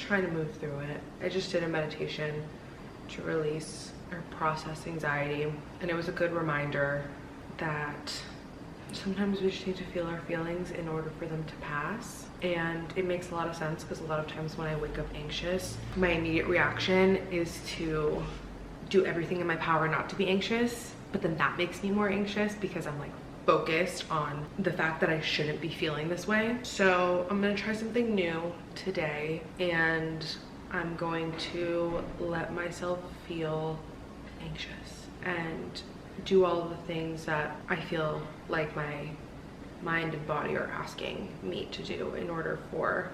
trying to move through it. I just did a meditation to release or process anxiety, and it was a good reminder that sometimes we just need to feel our feelings in order for them to pass. And it makes a lot of sense because a lot of times when I wake up anxious, my immediate reaction is to do everything in my power not to be anxious, but then that makes me more anxious because I'm like focused on the fact that I shouldn't be feeling this way. So I'm gonna try something new today, and I'm going to let myself feel anxious and do all the things that I feel like my mind and body are asking me to do in order for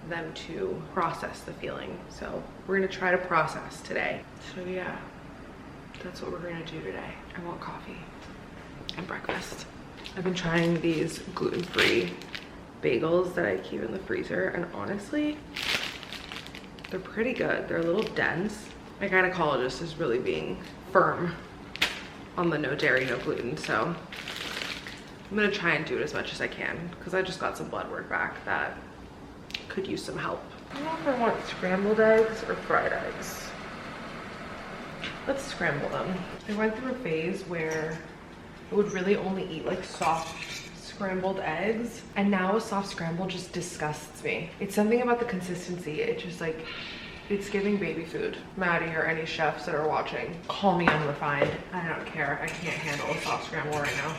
them to process the feeling. So we're gonna try to process today. So yeah, that's what we're gonna do today. I want coffee and breakfast. I've been trying these gluten-free bagels that I keep in the freezer, and honestly, they're pretty good. They're a little dense. My gynecologist is really being firm on the no dairy, no gluten, so I'm gonna try and do it as much as I can because I just got some blood work back that could use some help. I don't know if I want scrambled eggs or fried eggs. Let's scramble them. I went through a phase where I would really only eat like soft scrambled eggs, and now a soft scramble just disgusts me. It's something about the consistency. It just like, it's giving baby food. Maddie or any chefs that are watching, call me unrefined. I don't care. I can't handle a soft scramble right now.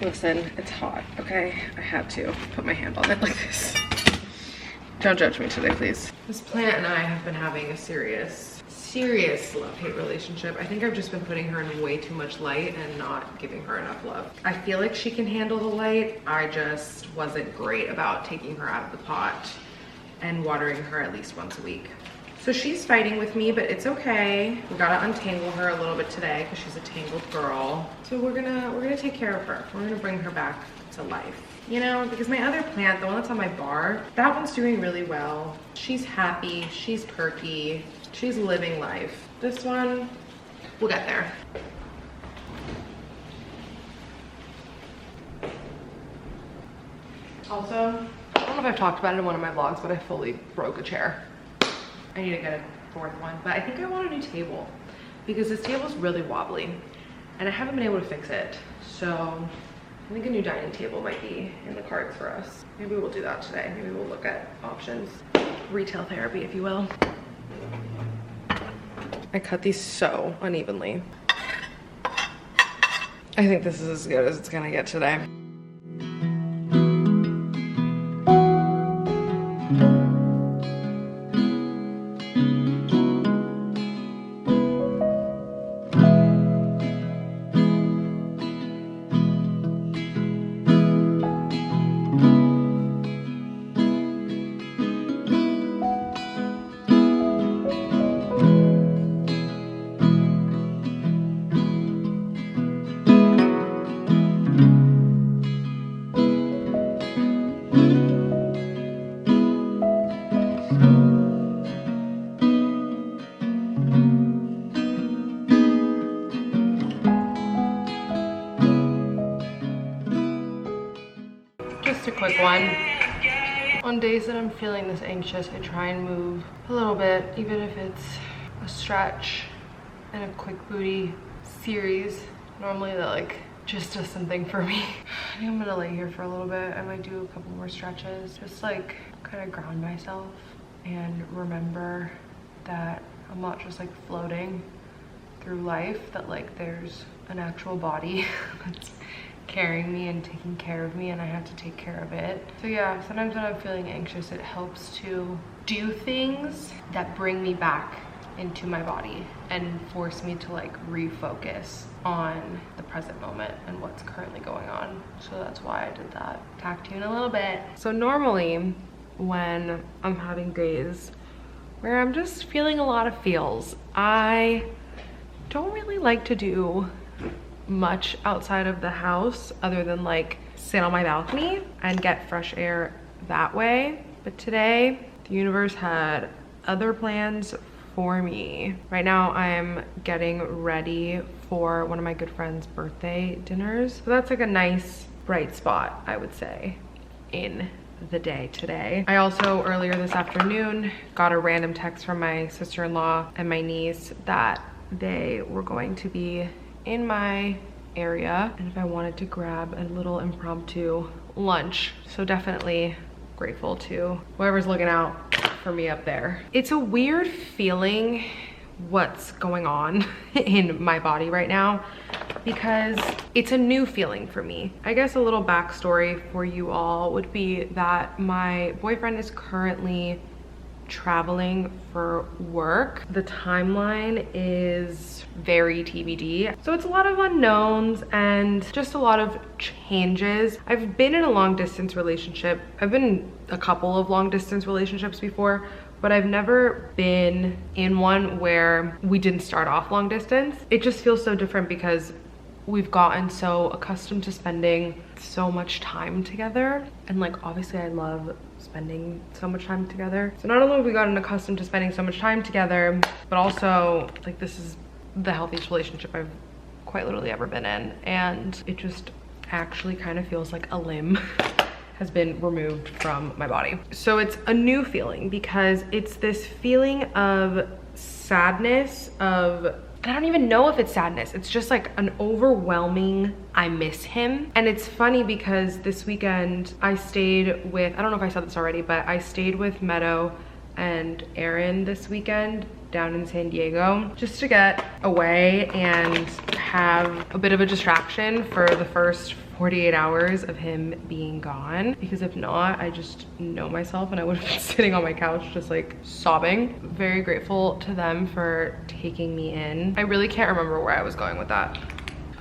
Listen, it's hot, okay? I had to put my hand on it like this. Don't judge me today, please. This plant and I have been having a serious love-hate relationship. I think I've just been putting her in way too much light and not giving her enough love. I feel like she can handle the light. I just wasn't great about taking her out of the pot and watering her at least once a week. So she's fighting with me, but it's okay. We gotta untangle her a little bit today because she's a tangled girl. So we're gonna take care of her. We're gonna bring her back to life. You know, because my other plant, the one that's on my bar, that one's doing really well. She's happy, she's perky, she's living life. This one, we'll get there. Also, I don't know if I've talked about it in one of my vlogs, but I fully broke a chair. I need to get a fourth one, but I think I want a new table because this table is really wobbly and I haven't been able to fix it. So I think a new dining table might be in the cards for us. Maybe we'll do that today. Maybe we'll look at options. Retail therapy, if you will. I cut these so unevenly. I think this is as good as it's gonna get today. Just a quick one. On days that I'm feeling this anxious, I try and move a little bit, even if it's a stretch and a quick booty series. Normally that like just does something for me. I think I'm gonna lay here for a little bit. I might do a couple more stretches, just like kind of ground myself and remember that I'm not just like floating through life, that like there's an actual body that's carrying me and taking care of me, and I have to take care of it. So yeah, sometimes when I'm feeling anxious, it helps to do things that bring me back into my body and force me to like refocus on the present moment and what's currently going on. So that's why I did that. Talk to you in a little bit. So normally when I'm having days where I'm just feeling a lot of feels, I don't really like to do much outside of the house other than like sit on my balcony and get fresh air that way. But today, the universe had other plans for me. Right now, I'm getting ready for one of my good friend's birthday dinners. So that's like a nice bright spot, I would say, in the day today. I also earlier this afternoon got a random text from my sister-in-law and my niece that they were going to be in my area and if I wanted to grab a little impromptu lunch. So definitely grateful to whoever's looking out for me up there. It's a weird feeling what's going on in my body right now because it's a new feeling for me. I guess a little backstory for you all would be that my boyfriend is currently traveling for work. The timeline is very TBD. So it's a lot of unknowns and just a lot of changes. I've been in a long distance relationship. I've been in a couple of long distance relationships before, but I've never been in one where we didn't start off long distance. It just feels so different because we've gotten so accustomed to spending so much time together. And like, obviously I love spending so much time together. So not only have we gotten accustomed to spending so much time together, but also like this is the healthiest relationship I've quite literally ever been in. And it just actually kind of feels like a limb has been removed from my body. So it's a new feeling because it's this feeling of sadness, I don't even know if it's sadness. It's just like an overwhelming, I miss him. And it's funny because this weekend I stayed with, I don't know if I said this already, but I stayed with Meadow and Aaron this weekend down in San Diego just to get away and have a bit of a distraction for the first 48 hours of him being gone, because if not, I just know myself and I would have been sitting on my couch just like sobbing. Very grateful to them for taking me in. I really can't remember where I was going with that.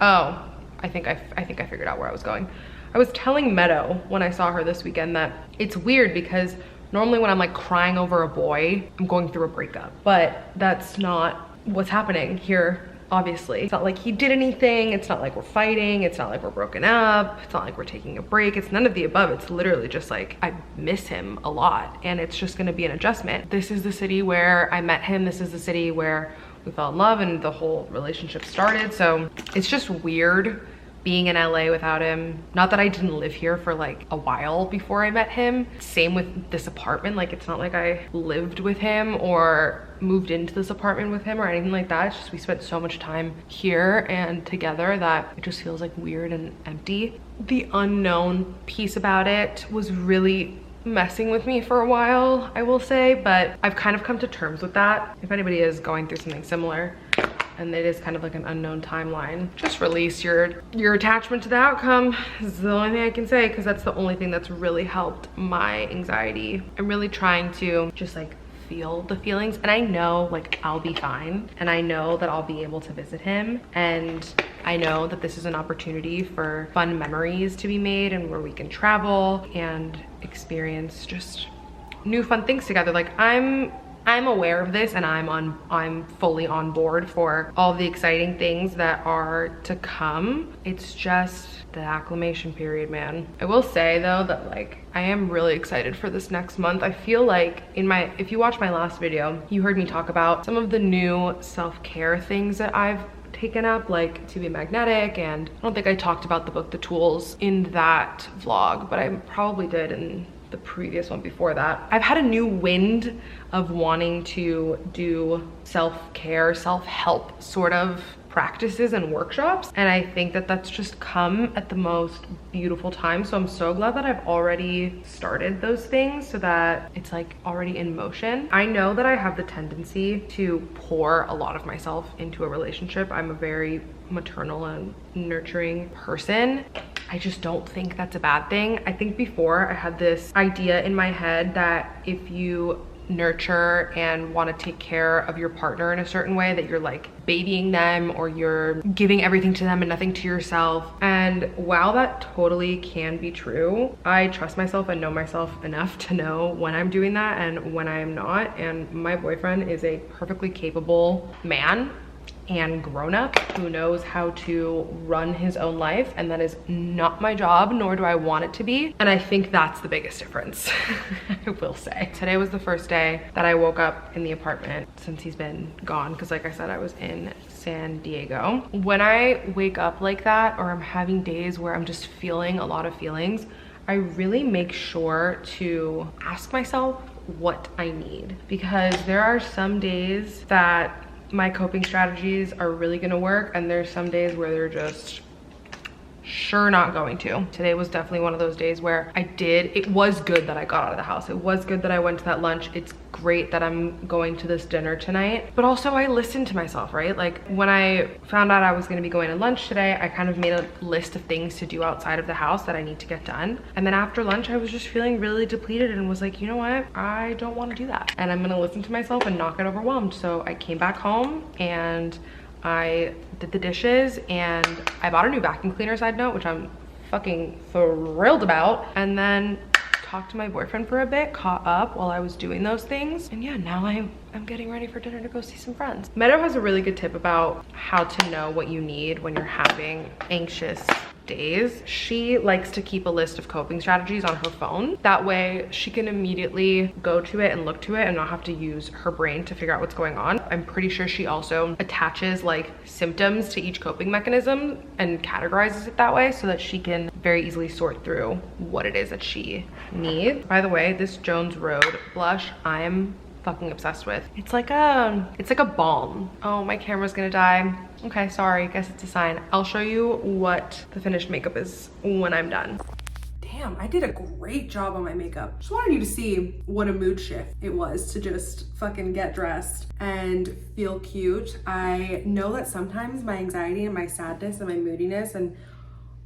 Oh, I think I figured out where I was going. I was telling Meadow when I saw her this weekend that it's weird because normally when I'm like crying over a boy, I'm going through a breakup, but that's not what's happening here. Obviously, it's not like he did anything. It's not like we're fighting. It's not like we're broken up. It's not like we're taking a break. It's none of the above. It's literally just like I miss him a lot and it's just gonna be an adjustment. This is the city where I met him. This is the city where we fell in love and the whole relationship started. So it's just weird being in LA without him. Not that I didn't live here for like a while before I met him. Same with this apartment. Like it's not like I lived with him or moved into this apartment with him or anything like that. It's just we spent so much time here and together that it just feels like weird and empty. The unknown piece about it was really messing with me for a while, I will say, but I've kind of come to terms with that. If anybody is going through something similar, and it is kind of like an unknown timeline, just release your attachment to the outcome is the only thing I can say, because that's the only thing that's really helped my anxiety. I'm really trying to just like feel the feelings, and I know like I'll be fine, and I know that I'll be able to visit him, and I know that this is an opportunity for fun memories to be made and where we can travel and experience just new fun things together. Like I'm aware of this and I'm fully on board for all the exciting things that are to come. It's just the acclimation period, man. I will say though that like I am really excited for this next month. I feel like if you watched my last video, you heard me talk about some of the new self-care things that I've taken up, like To Be Magnetic, and I don't think I talked about the book The Tools in that vlog, but I probably did in the previous one before that. I've had a new wind of wanting to do self-care, self-help sort of practices and workshops, and I think that that's just come at the most beautiful time. So I'm so glad that I've already started those things so that it's like already in motion. I know that I have the tendency to pour a lot of myself into a relationship. I'm a very maternal and nurturing person. I just don't think that's a bad thing. I think before I had this idea in my head that if you nurture and want to take care of your partner in a certain way, that you're like babying them or you're giving everything to them and nothing to yourself. And while that totally can be true, I trust myself and know myself enough to know when I'm doing that and when I am not. And my boyfriend is a perfectly capable man and grown-up who knows how to run his own life, and that is not my job, nor do I want it to be. And I think that's the biggest difference. I will say today was the first day that I woke up in the apartment since he's been gone, because like I said, I was in San Diego. When I wake up like that, or I'm having days where I'm just feeling a lot of feelings, I really make sure to ask myself what I need, because there are some days that my coping strategies are really gonna work, and there's some days where they're just sure not going to. Today was definitely one of those days where it was good that I got out of the house. It was good that I went to that lunch. It's great that I'm going to this dinner tonight. But also I listened to myself, right? Like when I found out I was gonna be going to lunch today, I kind of made a list of things to do outside of the house that I need to get done. And then after lunch, I was just feeling really depleted and was like, you know what? I don't wanna do that. And I'm gonna listen to myself and not get overwhelmed. So I came back home and I did the dishes, and I bought a new vacuum cleaner, side note, which I'm fucking thrilled about. And then talked to my boyfriend for a bit, caught up while I was doing those things. And yeah, now I'm getting ready for dinner to go see some friends. Meadow has a really good tip about how to know what you need when you're having anxious days. She likes to keep a list of coping strategies on her phone. That way she can immediately go to it and look to it and not have to use her brain to figure out what's going on. I'm pretty sure she also attaches like symptoms to each coping mechanism and categorizes it that way, so that she can very easily sort through what it is that she needs. By the way, this Jones Road blush, I'm fucking obsessed with. It's like a balm. Oh, my camera's gonna die. Okay, sorry, guess it's a sign. I'll show you what the finished makeup is when I'm done. Damn, I did a great job on my makeup. Just wanted you to see what a mood shift it was to just fucking get dressed and feel cute. I know that sometimes my anxiety and my sadness and my moodiness and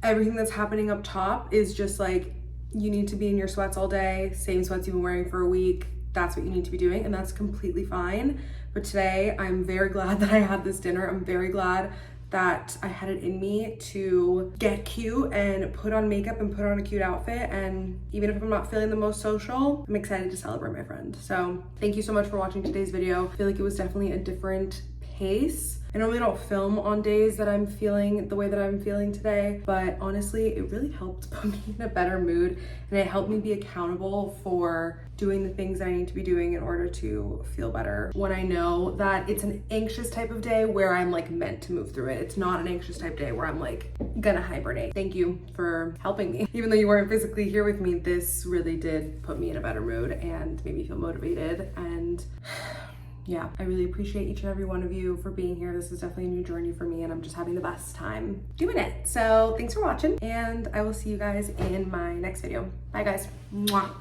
everything that's happening up top is just like, you need to be in your sweats all day, same sweats you've been wearing for a week. That's what you need to be doing, and that's completely fine. But today, I'm very glad that I had this dinner. I'm very glad that I had it in me to get cute and put on makeup and put on a cute outfit. And even if I'm not feeling the most social, I'm excited to celebrate my friend. So thank you so much for watching today's video. I feel like it was definitely a different pace. I normally don't film on days that I'm feeling the way that I'm feeling today, but honestly, it really helped put me in a better mood, and it helped me be accountable for doing the things that I need to be doing in order to feel better when I know that it's an anxious type of day where I'm like meant to move through it. It's not an anxious type day where I'm like gonna hibernate. Thank you for helping me. Even though you weren't physically here with me, this really did put me in a better mood and made me feel motivated. And yeah, I really appreciate each and every one of you for being here. This is definitely a new journey for me, and I'm just having the best time doing it. So thanks for watching, and I will see you guys in my next video. Bye guys. Mwah.